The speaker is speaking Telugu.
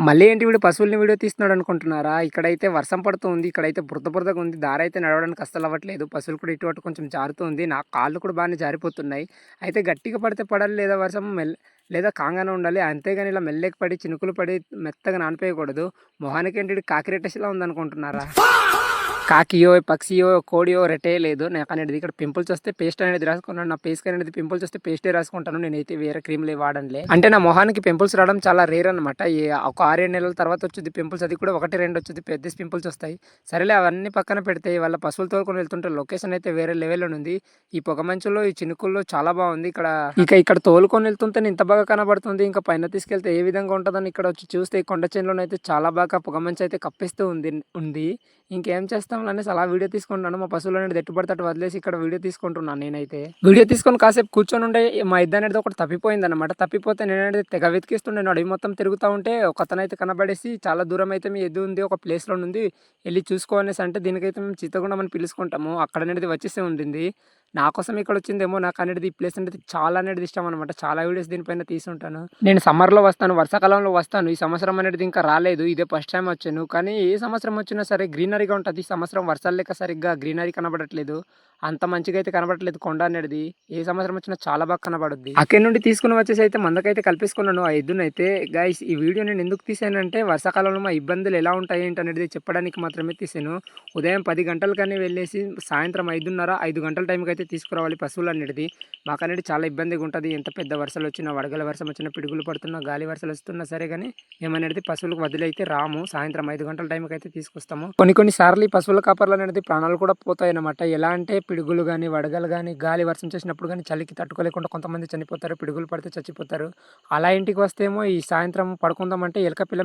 మళ్ళీ ఏంటి వీడు పశువుల్ని వీడియో తీస్తున్నాడు అనుకుంటున్నారా? ఇక్కడైతే వర్షం పడుతుంది. ఇక్కడైతే బురద బురదగా ఉంది. దారైతే నడవడానికి అస్సలు అవ్వట్లేదు. పశువులు కూడా ఇటు అటు కొంచెం జారుతుంది. నా కాళ్ళు కూడా బాగానే జారిపోతున్నాయి. అయితే గట్టిగా పడితే పడాలి, లేదా వర్షం లేదా కాంగానే ఉండాలి. అంతేగాని ఇలా మెల్లకి పడి చినుకులు పడి మెత్తగా నానిపోయకూడదు. మొహానికి ఏంటి ఈడు కాకిరెట్టేసిలా ఉందనుకుంటున్నారా? కాకియో, పక్షియో, కోడియో రెట్టే లేదు నాకు అనేది. ఇక్కడ పింపుల్స్ వస్తే పేస్ట్ అనేది రాసుకున్నాను. నా ఫేస్‌కి అనేది పింపుల్స్ వస్తే పేస్టే రాసుకుంటాను. నేనైతే వేరే క్రీమ్‌లు వాడనులే. అంటే నా మొహానికి పింపుల్స్ రావడం చాలా రేర్ అనమాట. ఒక 6, 7 నెలల తర్వాత వచ్చుద్ది పింపుల్స్. అది కూడా 1, 2 వచ్చుద్ది. పెద్ద పింపుల్స్ వస్తాయి. సరేలే అవన్నీ పక్కన పెడితే ఇవాళ పశువులు తోలుకొని వెళ్తుంటే లొకేషన్ అయితే వేరే లెవెల్‌లో ఉంది. ఈ పొగమంచులో, ఈ చినుకుల్లో చాలా బాగుంది. ఇక్కడ తోలుకొని వెళ్తుంటే ఇంత బాగా కనబడుతుంది. ఇంకా పైన తీసుకెళ్తే ఏ విధంగా ఉంటుందని ఇక్కడ వచ్చి చూస్తే ఈ కొండ చేనులోనైతే చాలా బాగా పొగమంచు అయితే కప్పేస్తూ ఉంది. ఇంకేం చేస్తాం అనేసి అలా వీడియో తీసుకుంటున్నాను. మా పశువులు అనేది ఎట్టుపడితే అటు వదిలేసి ఇక్కడ వీడియో తీసుకుంటున్నాను. నేనైతే వీడియో తీసుకొని కాసేపు కూర్చొని ఉండే మా ఎద్దు అనేది ఒకటి తప్పిపోయింది అనమాట. తప్పిపోతే నేననేది తెగ వెతికిస్తుండే. అడవి మొత్తం తిరుగుతూ ఉంటే ఒక అతనైతే కనబడేసి, చాలా దూరం అయితే మీ ఎద్దు ఉంది, ఒక ప్లేస్లో ఉంది, వెళ్ళి చూసుకో అనేసి అంటే, దీనికైతే మేము చిత్తగుండం అని పిలుచుకుంటాము. అక్కడ అనేది వచ్చేసే ఉండింది. నా కోసం ఇక్కడ వచ్చిందేమో. నాకు అనేది ఈ ప్లేస్ అనేది చాలా అనేది ఇష్టం అనమాట. చాలా వీడియోస్ దీనిపైన తీసుంటాను. నేను సమ్మర్లో వస్తాను, వర్షాకాలంలో వస్తాను. ఈ సంవత్సరం అనేది ఇంకా రాలేదు. ఇదే ఫస్ట్ టైం వచ్చాను. కానీ ఏ సంవత్సరం వచ్చినా సరే గ్రీనరీగా ఉంటుంది. ఈ సంవత్సరం వర్షాలు లేక సరిగ్గా గ్రీనరీ కనబడట్లేదు. అంత మంచిగా అయితే కనబడట్లేదు కొండ అనేది. ఏ సంవత్సరం వచ్చినా చాలా బాగా కనబడుద్ది. అక్కడి నుండి తీసుకుని వచ్చేసి అయితే మందకైతే కల్పించుకున్నాను ఆ ఎద్దునైతే. గైస్, ఈ వీడియో నేను ఎందుకు తీసానంటే వర్షాకాలంలో మా ఇబ్బందులు ఎలా ఉంటాయి ఏంటి అనేది చెప్పడానికి మాత్రమే తీసాను. ఉదయం 10 గంటలకని వెళ్ళేసి సాయంత్రం 5:30, 5 గంటల టైంకి అయితే తీసుకురావాలి పశువులు అనేది. మాకు అనేది చాలా ఇబ్బందిగా ఉంటుంది. ఎంత పెద్ద వర్షాలు వచ్చినా, వడగల వర్షం వచ్చినా, పిడుగులు పడుతున్నా, గాలి వర్షాలు వస్తున్నా సరే కానీ మేమనేది పశువులకు వదిలైతే రాము. సాయంత్రం 5 గంటల టైంకి అయితే తీసుకొస్తాము. కొన్ని సార్లు ఈ పశువుల కాపర్లు అనేది ప్రాణాలు కూడా పోతాయి అన్నమాట. ఎలా అంటే పిడుగులు కానీ, వడగలు కానీ, గాలి వర్షం చేసినప్పుడు కానీ చలికి తట్టుకోలేకుండా కొంతమంది చనిపోతారు. పిడుగులు పడితే చచ్చిపోతారు. అలా ఇంటికి వస్తేమో ఈ సాయంత్రం పడుకుందామంటే ఎలక పిల్ల